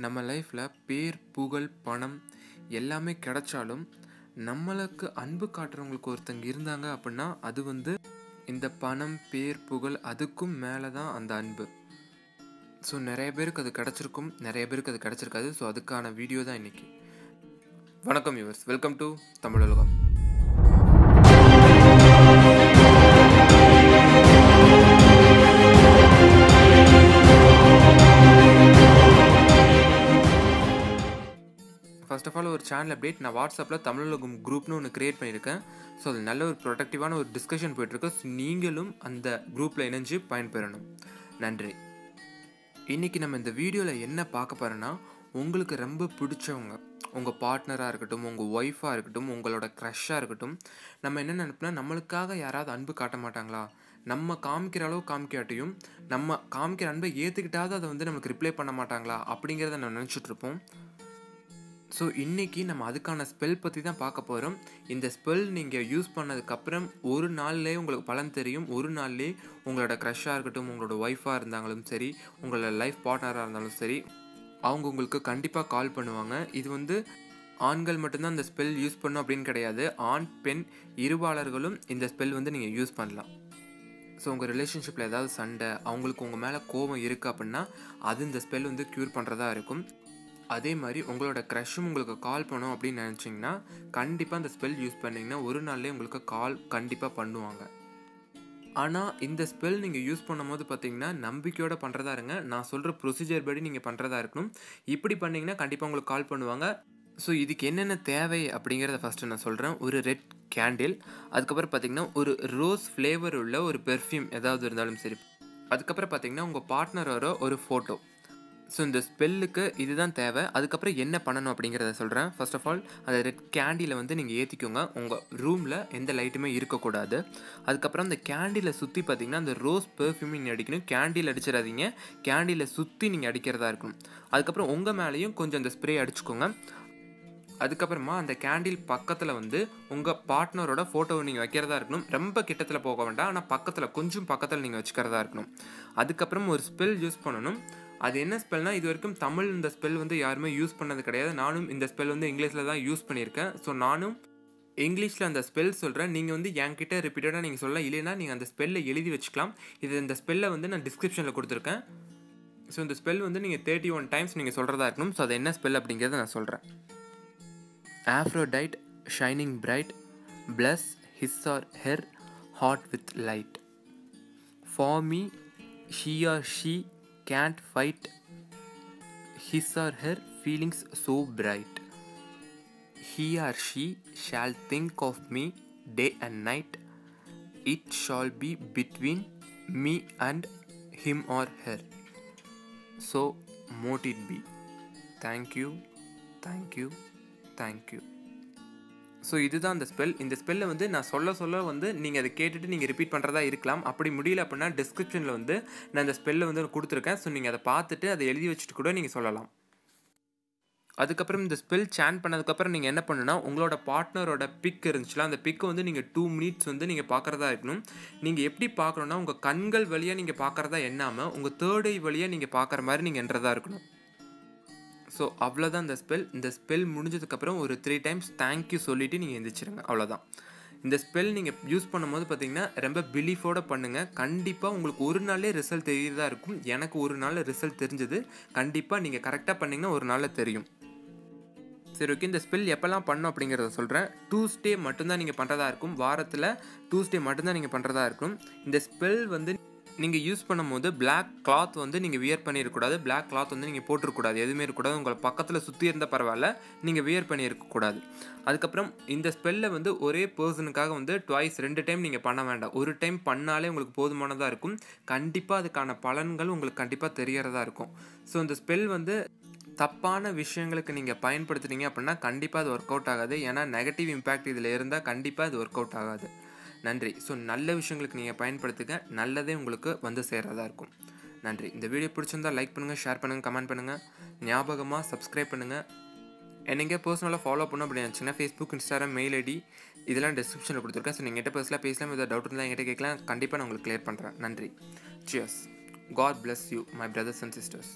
நம்ம லைஃப்பில் பேர் புகழ் பணம் எல்லாமே கிடைச்சாலும் நம்மளுக்கு அன்பு காட்டுறவங்களுக்கு ஒருத்தங்க இருந்தாங்க அப்படின்னா அது வந்து இந்த பணம் பேர் புகழ் அதுக்கும் மேலே தான் அந்த அன்பு. ஸோ நிறைய பேருக்கு அது கிடச்சிருக்கும், நிறைய பேருக்கு அது கிடச்சிருக்காது. ஸோ அதுக்கான வீடியோ தான் இன்னைக்கு. வணக்கம் யூவர்ஸ், வெல்கம் டு தமிழ் உலகம். ஃபர்ஸ்ட் ஆஃப் ஆல் ஒரு சேனல் அப்டேட். நான் வாட்ஸ்அப்பில் தமிழ் உலகம் குரூப்னு ஒன்று க்ரியேட் பண்ணியிருக்கேன். ஸோ அது நல்ல ஒரு ப்ரொடக்டிவான ஒரு டிஸ்கஷன் போயிட்டுருக்கு. ஸோ நீங்களும் அந்த குரூப்பில் இணைஞ்சு பயன்பெறணும். நன்றி. இன்றைக்கி நம்ம இந்த வீடியோவில் என்ன பார்க்க போகிறோன்னா, உங்களுக்கு ரொம்ப பிடிச்சவங்க, உங்கள் பார்ட்னராக இருக்கட்டும், உங்கள் ஒய்ஃபாக இருக்கட்டும், உங்களோட க்ரஷ்ஷாக இருக்கட்டும், நம்ம என்ன நினைப்போம்னா, நம்மளுக்காக யாராவது அன்பு காட்ட மாட்டாங்களா, நம்ம காமிக்கிற அளவு காமிக்காட்டியும் நம்ம காமிக்கிற அன்பை ஏற்றுக்கிட்டாவது அதை வந்து நமக்கு ரிப்ளை பண்ண மாட்டாங்களா அப்படிங்கிறத நம்ம நினச்சிட்ருப்போம். ஸோ இன்றைக்கி நம்ம அதுக்கான ஸ்பெல் பற்றி தான் பார்க்க போகிறோம். இந்த ஸ்பெல் நீங்கள் யூஸ் பண்ணதுக்கப்புறம் ஒரு நாள்லேயே உங்களுக்கு பலன் தெரியும். ஒரு நாள்லேயே உங்களோட க்ரஷ்ஷாக இருக்கட்டும், உங்களோட ஒய்ஃபாக இருந்தாலும் சரி, உங்களோட லைஃப் பார்ட்னராக இருந்தாலும் சரி, அவங்க உங்களுக்கு கண்டிப்பாக கால் பண்ணுவாங்க. இது வந்து ஆண்கள் மட்டும்தான் இந்த ஸ்பெல் யூஸ் பண்ணணும் அப்படின்னு கிடையாது. ஆண் பெண் இருபாளர்களும் இந்த ஸ்பெல் வந்து நீங்கள் யூஸ் பண்ணலாம். ஸோ உங்கள் ரிலேஷன்ஷிப்பில் ஏதாவது சண்டை, அவங்களுக்கு உங்கள் மேலே கோபம் இருக்குது அப்படின்னா அது இந்த ஸ்பெல் வந்து க்யூர் பண்ணுறதா இருக்கும். அதே மாதிரி உங்களோட க்ரஷ்ஷும் உங்களுக்கு கால் பண்ணும் அப்படின்னு நினச்சிங்கன்னா கண்டிப்பாக அந்த ஸ்பெல் யூஸ் பண்ணிங்கன்னா ஒரு நாள்லேயே உங்களுக்கு கால் கண்டிப்பாக பண்ணுவாங்க. ஆனால் இந்த ஸ்பெல் நீங்கள் யூஸ் பண்ணும்போது பார்த்தீங்கன்னா நம்பிக்கையோடு பண்ணுறதா இருங்க. நான் சொல்கிற ப்ரொசீஜர் படி நீங்கள் பண்ணுறதா இருக்கணும். இப்படி பண்ணிங்கன்னா கண்டிப்பாக உங்களுக்கு கால் பண்ணுவாங்க. ஸோ இதுக்கு என்னென்ன தேவை அப்படிங்கிறத ஃபஸ்ட்டு நான் சொல்கிறேன். ஒரு ரெட் கேண்டில், அதுக்கப்புறம் பார்த்திங்கன்னா ஒரு ரோஸ் ஃப்ளேவர் உள்ள ஒரு பெர்ஃப்யூம் ஏதாவது இருந்தாலும் சரி, அதுக்கப்புறம் பார்த்திங்கன்னா உங்கள் பார்ட்னரோட ஒரு ஃபோட்டோ. ஸோ இந்த ஸ்பெல்லுக்கு இதுதான் தேவை. அதுக்கப்புறம் என்ன பண்ணணும் அப்படிங்கிறத சொல்கிறேன். ஃபர்ஸ்ட் ஆஃப் ஆல் அந்த ரெட் கேண்டிலை வந்து நீங்கள் ஏற்றிக்கோங்க. உங்கள் ரூமில் எந்த லைட்டுமே இருக்கக்கூடாது. அதுக்கப்புறம் அந்த கேண்டிலை சுற்றி பார்த்திங்கன்னா அந்த ரோஸ் பெர்ஃப்யூம் நீங்கள் அடிக்கணும். கேண்டில் அடிச்சிடாதீங்க, கேண்டிலை சுற்றி நீங்கள் அடிக்கிறதா இருக்கணும். அதுக்கப்புறம் உங்கள் மேலேயும் கொஞ்சம் அந்த ஸ்ப்ரே அடிச்சுக்கோங்க. அதுக்கப்புறமா அந்த கேண்டில் பக்கத்தில் வந்து உங்கள் பார்ட்னரோட ஃபோட்டோவை நீங்கள் வைக்கிறதா இருக்கணும். ரொம்ப கிட்டத்தில் போக வேண்டாம், ஆனால் பக்கத்தில் கொஞ்சம் பக்கத்தில் நீங்கள் வச்சுக்கிறதா இருக்கணும். அதுக்கப்புறம் ஒரு ஸ்பெல் யூஸ் பண்ணணும். அது என்ன ஸ்பெல்னால், இது வரைக்கும் தமிழ் இந்த ஸ்பெல் வந்து யாருமே யூஸ் பண்ணது கிடையாது. நானும் இந்த ஸ்பெல் வந்து இங்கிலீஷில் தான் யூஸ் பண்ணியிருக்கேன். ஸோ நானும் இங்கிலீஷில் அந்த ஸ்பெல் சொல்கிறேன். நீங்கள் வந்து என்கிட்ட ரிப்பீட்டடாக நீங்கள் சொல்லலாம், இல்லைன்னா நீங்கள் அந்த ஸ்பெல்லை எழுதி வச்சுக்கலாம். இந்த ஸ்பெல்லை வந்து நான் டிஸ்கிரிப்ஷனில் கொடுத்துருக்கேன். ஸோ இந்த ஸ்பெல் வந்து நீங்கள் 31 டைம்ஸ் நீங்கள் சொல்கிறதா இருக்கணும். ஸோ அது என்ன ஸ்பெல் அப்படிங்கிறத நான் சொல்கிறேன். Aphrodite shining bright, bless his or her heart with light. For me, he or she can't fight his or her feelings so bright. He or she shall think of me day and night. It shall be between me and him or her. So mote it be. Thank you, thank you, thank you. So இதுதான் அந்த spell. இந்த ஸ்பெல்லை வந்து நான் சொல்ல வந்து நீங்கள் அதை கேட்டுட்டு நீங்கள் ரிப்பீட் பண்ணுறதா இருக்கலாம். அப்படி முடியல அப்படின்னா டிஸ்கிரிப்ஷனில் வந்து நான் இந்த ஸ்பெல்லை வந்து கொடுத்துருக்கேன். ஸோ நீங்கள் அதை பார்த்துட்டு அதை எழுதி வச்சுட்டு கூட நீங்கள் சொல்லலாம். அதுக்கப்புறம் இந்த ஸ்பெல் சேன் பண்ணதுக்கப்புறம் நீங்கள் என்ன பண்ணுன்னா, உங்களோட பார்ட்னரோட பிக் இருந்துச்சுல, அந்த பிக்கை வந்து நீங்கள் 2 மினிட்ஸ் வந்து நீங்கள் பார்க்குறதா இருக்கணும். நீங்கள் எப்படி பார்க்கணுன்னா, உங்கள் கண்கள் வழியாக நீங்கள் பார்க்குறதா எண்ணாமல் உங்கள் தேர்ட் ஐ வழியாக நீங்கள் பார்க்குற மாதிரி நீங்கள் என்றதா இருக்கணும். ஸோ அவ்வளோதான் இந்த ஸ்பெல். இந்த ஸ்பெல் முடிஞ்சதுக்கப்புறம் ஒரு 3 டைம்ஸ் தேங்க்யூ சொல்லிவிட்டு நீங்கள் எந்திரிச்சிருங்க. அவ்வளோதான். இந்த ஸ்பெல் நீங்கள் யூஸ் பண்ணும்போது பார்த்தீங்கன்னா ரொம்ப பிலீஃபோடு பண்ணுங்கள். கண்டிப்பாக உங்களுக்கு ஒரு நாளே ரிசல்ட் தெரியறதா இருக்கும். எனக்கு ஒரு நாளில் ரிசல்ட் தெரிஞ்சது. கண்டிப்பாக நீங்கள் கரெக்டாக பண்ணிங்கன்னா ஒரு நாளில் தெரியும். சரி, ஓகே. இந்த ஸ்பெல் எப்போல்லாம் பண்ணணும் அப்படிங்கிறத சொல்கிறேன். டியூஸ்டே மட்டும்தான் நீங்கள் பண்ணுறதா இருக்கும். வாரத்தில் டியூஸ்டே மட்டும்தான் நீங்கள் பண்ணுறதா இருக்கும். இந்த ஸ்பெல் வந்து நீங்கள் யூஸ் பண்ணும்போது பிளாக் கிளாத் வந்து நீங்கள் வியர் பண்ணியிருக்கக்கூடாது. பிளாக் கிளாத் வந்து நீங்கள் போட்டிருக்கக்கூடாது. எதுவுமே இருக்கக்கூடாது. உங்களை பக்கத்தில் சுற்றி இருந்தால் பரவாயில்ல, நீங்கள் வியர் பண்ணியிருக்கக்கூடாது. அதுக்கப்புறம் இந்த ஸ்பெல்லை வந்து ஒரே பர்சனுக்காக வந்து ட்வைஸ் 2 டைம் நீங்கள் பண்ண வேண்டாம். ஒரு டைம் பண்ணாலே உங்களுக்கு போதுமானதாக இருக்கும். கண்டிப்பாக அதுக்கான பலன்கள் உங்களுக்கு கண்டிப்பாக தெரியறதா இருக்கும். ஸோ இந்த ஸ்பெல் வந்து தப்பான விஷயங்களுக்கு நீங்கள் பயன்படுத்துனீங்க அப்படின்னா கண்டிப்பாக அது ஒர்க் அவுட் ஆகாது. ஏன்னா நெகட்டிவ் இம்பேக்ட் இதில் இருந்தால் கண்டிப்பாக அது ஒர்க் அவுட் ஆகாது. நன்றி. ஸோ நல்ல விஷயங்களுக்கு நீங்கள் பயன்படுத்துங்க, நல்லதே உங்களுக்கு வந்து சேர்றதா இருக்கும். நன்றி. இந்த வீடியோ பிடிச்சிருந்தால் லைக் பண்ணுங்கள், ஷேர் பண்ணுங்கள், கமெண்ட் பண்ணுங்கள். ஞாபகமாக சப்ஸ்கிரைப் பண்ணுங்கள். என்னங்க பர்சனலாக ஃபாலோ பண்ணணும் அப்படின்னு நினச்சிங்கன்னா ஃபேஸ்புக், இன்ஸ்டாகிராம், மெயில் ஐடி இதெல்லாம் டிஸ்கிரிப்ஷனில் கொடுத்துருக்கேன். ஸோ நீங்கள் என்கிட்ட பர்சனலாக பேசலாம். ஏதாவது டவுட் இருந்தால் என்கிட்ட கேட்கலாம். கண்டிப்பாக நான் உங்களுக்கு கிளியர் பண்ணுறேன். நன்றி. Cheers. God bless you, my brothers and sisters.